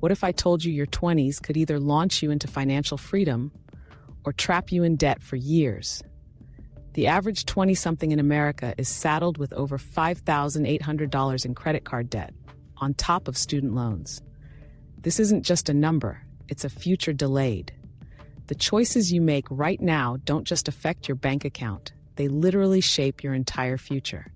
What if I told you your 20s could either launch you into financial freedom or trap you in debt for years? The average 20-something in America is saddled with over $5,800 in credit card debt, on top of student loans. This isn't just a number, it's a future delayed. The choices you make right now don't just affect your bank account, they literally shape your entire future.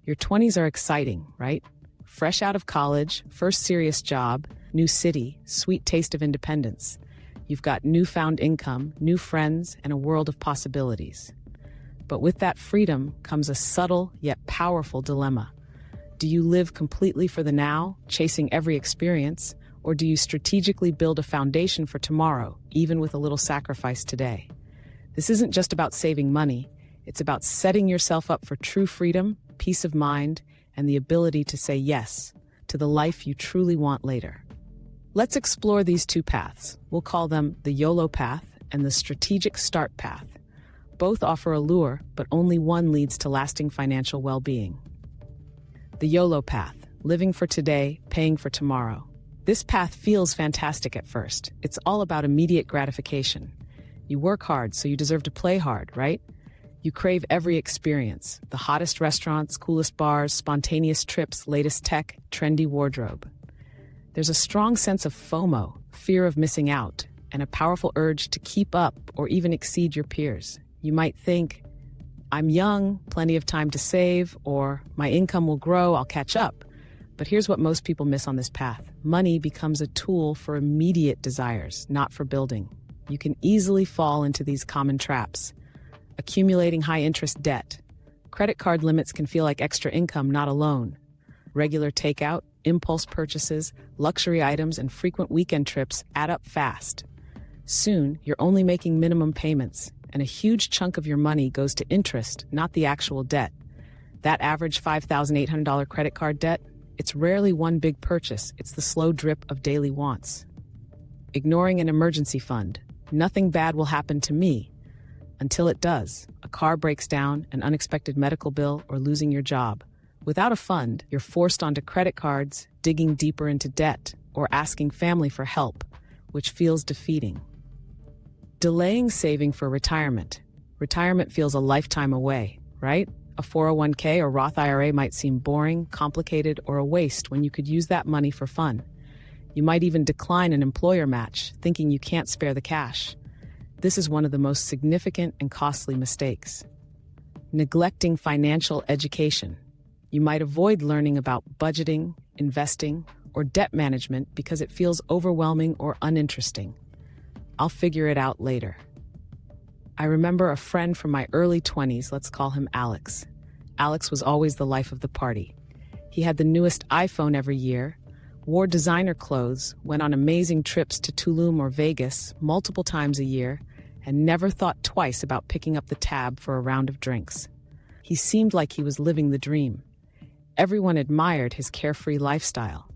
Your 20s are exciting, right? Fresh out of college, first serious job, new city, sweet taste of independence. You've got newfound income, new friends, and a world of possibilities. But with that freedom comes a subtle yet powerful dilemma. Do you live completely for the now, chasing every experience, or do you strategically build a foundation for tomorrow, even with a little sacrifice today? This isn't just about saving money, it's about setting yourself up for true freedom, peace of mind, and the ability to say yes to the life you truly want later. Let's explore these two paths. We'll call them the YOLO Path and the Strategic Start Path. Both offer a lure, but only one leads to lasting financial well-being. The YOLO Path, living for today, paying for tomorrow. This path feels fantastic at first. It's all about immediate gratification. You work hard, so you deserve to play hard, right? You crave every experience, the hottest restaurants, coolest bars, spontaneous trips, latest tech, trendy wardrobe. There's a strong sense of FOMO, fear of missing out, and a powerful urge to keep up or even exceed your peers. You might think, I'm young, plenty of time to save, or my income will grow, I'll catch up. But here's what most people miss on this path. Money becomes a tool for immediate desires, not for building. You can easily fall into these common traps. Accumulating high-interest debt. Credit card limits can feel like extra income, not a loan. Regular takeout, impulse purchases, luxury items, and frequent weekend trips add up fast. Soon, you're only making minimum payments, and a huge chunk of your money goes to interest, not the actual debt. That average $5,800 credit card debt, it's rarely one big purchase, it's the slow drip of daily wants. Ignoring an emergency fund. Nothing bad will happen to me. Until it does. A car breaks down, an unexpected medical bill, or losing your job. Without a fund, you're forced onto credit cards, digging deeper into debt, or asking family for help, which feels defeating. Delaying saving for retirement. Retirement feels a lifetime away, right? A 401k or Roth IRA might seem boring, complicated, or a waste when you could use that money for fun. You might even decline an employer match, thinking you can't spare the cash. This is one of the most significant and costly mistakes. Neglecting financial education. You might avoid learning about budgeting, investing, or debt management because it feels overwhelming or uninteresting. I'll figure it out later. I remember a friend from my early 20s, let's call him Alex. Alex was always the life of the party. He had the newest iPhone every year, wore designer clothes, went on amazing trips to Tulum or Vegas multiple times a year, and never thought twice about picking up the tab for a round of drinks. He seemed like he was living the dream. Everyone admired his carefree lifestyle.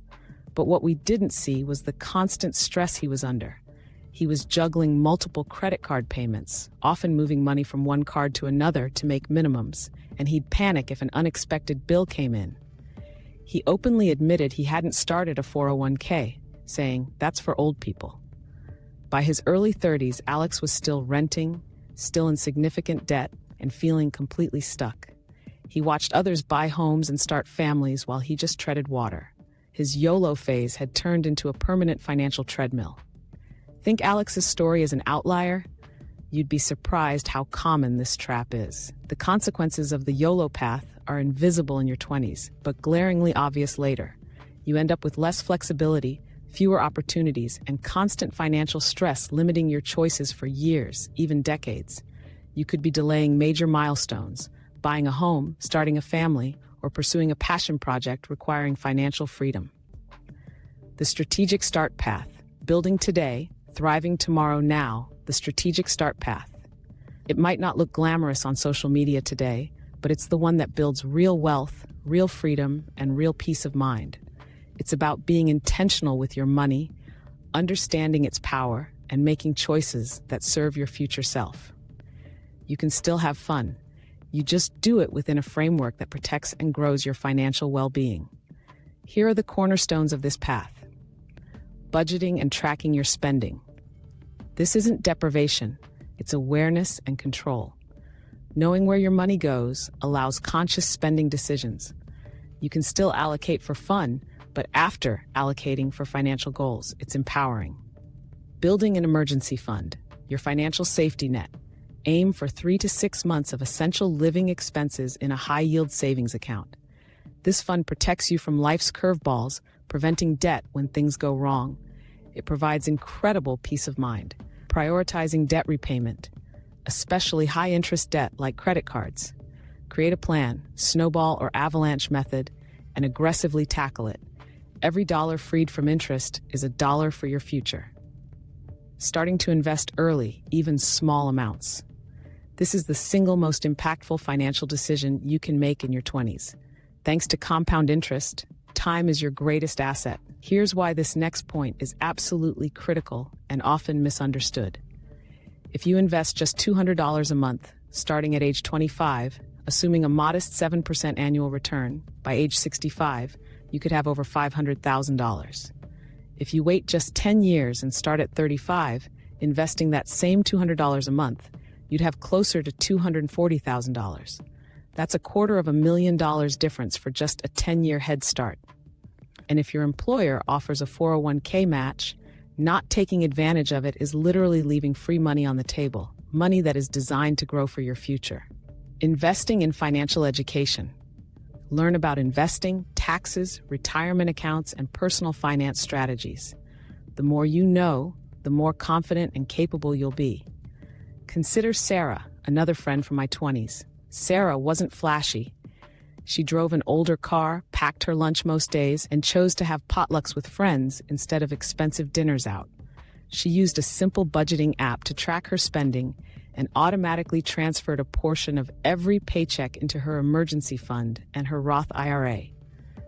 But what we didn't see was the constant stress he was under. He was juggling multiple credit card payments, often moving money from one card to another to make minimums, and he'd panic if an unexpected bill came in. He openly admitted he hadn't started a 401k, saying, "That's for old people." By his early 30s, Alex was still renting, still in significant debt, and feeling completely stuck. He watched others buy homes and start families while he just treaded water. His YOLO phase had turned into a permanent financial treadmill. Think Alex's story is an outlier? You'd be surprised how common this trap is. The consequences of the YOLO path are invisible in your 20s, but glaringly obvious later. You end up with less flexibility, fewer opportunities, and constant financial stress limiting your choices for years, even decades. You could be delaying major milestones, buying a home, starting a family, or pursuing a passion project requiring financial freedom. The Strategic Start Path. Building today, thriving tomorrow now, the Strategic Start Path. It might not look glamorous on social media today, but it's the one that builds real wealth, real freedom, and real peace of mind. It's about being intentional with your money, understanding its power, and making choices that serve your future self. You can still have fun. You just do it within a framework that protects and grows your financial well-being. Here are the cornerstones of this path. budgeting and tracking your spending. This isn't deprivation, it's awareness and control. Knowing where your money goes allows conscious spending decisions. You can still allocate for fun, but after allocating for financial goals, it's empowering. Building an emergency fund, your financial safety net. Aim for 3 to 6 months of essential living expenses in a high-yield savings account. This fund protects you from life's curveballs, preventing debt when things go wrong. It provides incredible peace of mind. Prioritizing debt repayment, especially high-interest debt like credit cards. Create a plan, snowball or avalanche method, and aggressively tackle it. Every dollar freed from interest is a dollar for your future. Starting to invest early, even small amounts. This is the single most impactful financial decision you can make in your 20s. Thanks to compound interest, time is your greatest asset. Here's why this next point is absolutely critical and often misunderstood. If you invest just $200 a month, starting at age 25, assuming a modest 7% annual return, by age 65, you could have over $500,000. If you wait just 10 years and start at 35, investing that same $200 a month, you'd have closer to $240,000. That's $250,000 difference for just a 10-year head start. And if your employer offers a 401k match, not taking advantage of it is literally leaving free money on the table, money that is designed to grow for your future. Investing in financial education. Learn about investing, taxes, retirement accounts, and personal finance strategies. The more you know, the more confident and capable you'll be. Consider Sarah, another friend from my 20s. Sarah wasn't flashy. She drove an older car, packed her lunch most days, and chose to have potlucks with friends instead of expensive dinners out. She used a simple budgeting app to track her spending and automatically transferred a portion of every paycheck into her emergency fund and her Roth IRA.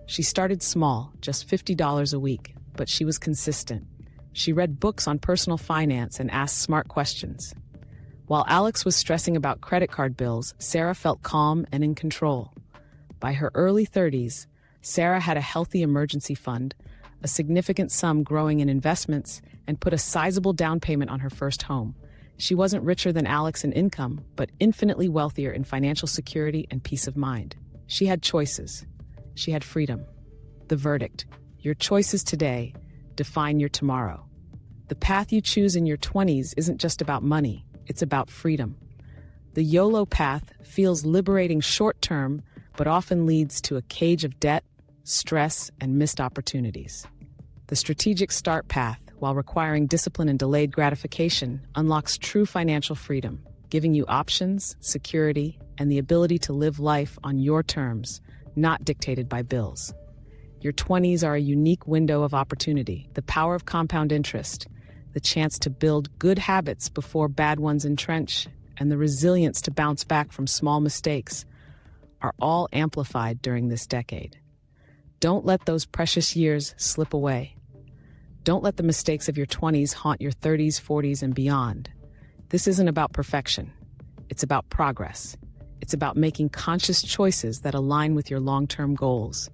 She started small, just $50 a week, but she was consistent. She read books on personal finance and asked smart questions. While Alex was stressing about credit card bills, Sarah felt calm and in control. By her early 30s, Sarah had a healthy emergency fund, a significant sum growing in investments, and put a sizable down payment on her first home. She wasn't richer than Alex in income, but infinitely wealthier in financial security and peace of mind. She had choices. She had freedom. The verdict: your choices today define your tomorrow. The path you choose in your 20s isn't just about money, it's about freedom. The YOLO path feels liberating short-term, but often leads to a cage of debt, stress, and missed opportunities. The strategic start path, while requiring discipline and delayed gratification, unlocks true financial freedom, giving you options, security, and the ability to live life on your terms, not dictated by bills. Your 20s are a unique window of opportunity, the power of compound interest, the chance to build good habits before bad ones entrench, and the resilience to bounce back from small mistakes are all amplified during this decade. Don't let those precious years slip away. Don't let the mistakes of your 20s haunt your 30s, 40s, and beyond. This isn't about perfection. It's about progress. It's about making conscious choices that align with your long-term goals,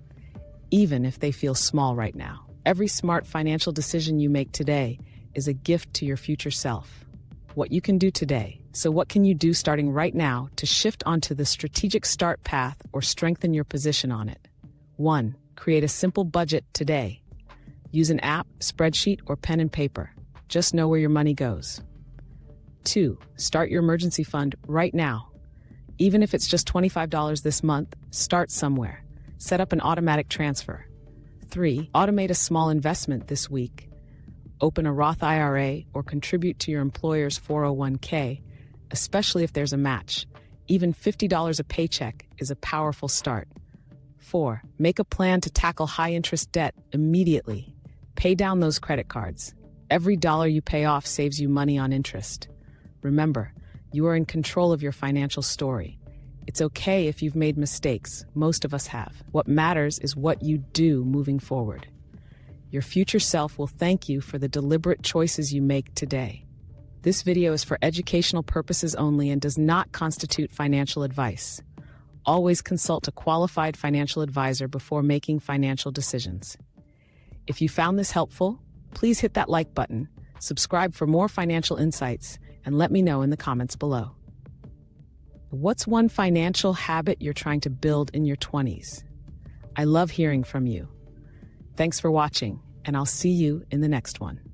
even if they feel small right now. Every smart financial decision you make today is a gift to your future self. What you can do today. So what can you do starting right now to shift onto the strategic start path or strengthen your position on it? 1. Create a simple budget today. Use an app, spreadsheet, or pen and paper. Just know where your money goes. 2. Start your emergency fund right now. Even if it's just $25 this month, start somewhere. Set up an automatic transfer. 3. Automate a small investment this week. Open a Roth IRA or contribute to your employer's 401k, especially if there's a match. Even $50 a paycheck is a powerful start. 4. Make a plan to tackle high-interest debt immediately. Pay down those credit cards. Every dollar you pay off saves you money on interest. Remember, you are in control of your financial story. It's okay if you've made mistakes. Most of us have. What matters is what you do moving forward. Your future self will thank you for the deliberate choices you make today. This video is for educational purposes only and does not constitute financial advice. Always consult a qualified financial advisor before making financial decisions. If you found this helpful, Please hit that like button, subscribe for more financial insights, and let me know in the comments below. What's one financial habit you're trying to build in your 20s? I love hearing from you. Thanks for watching, and I'll see you in the next one.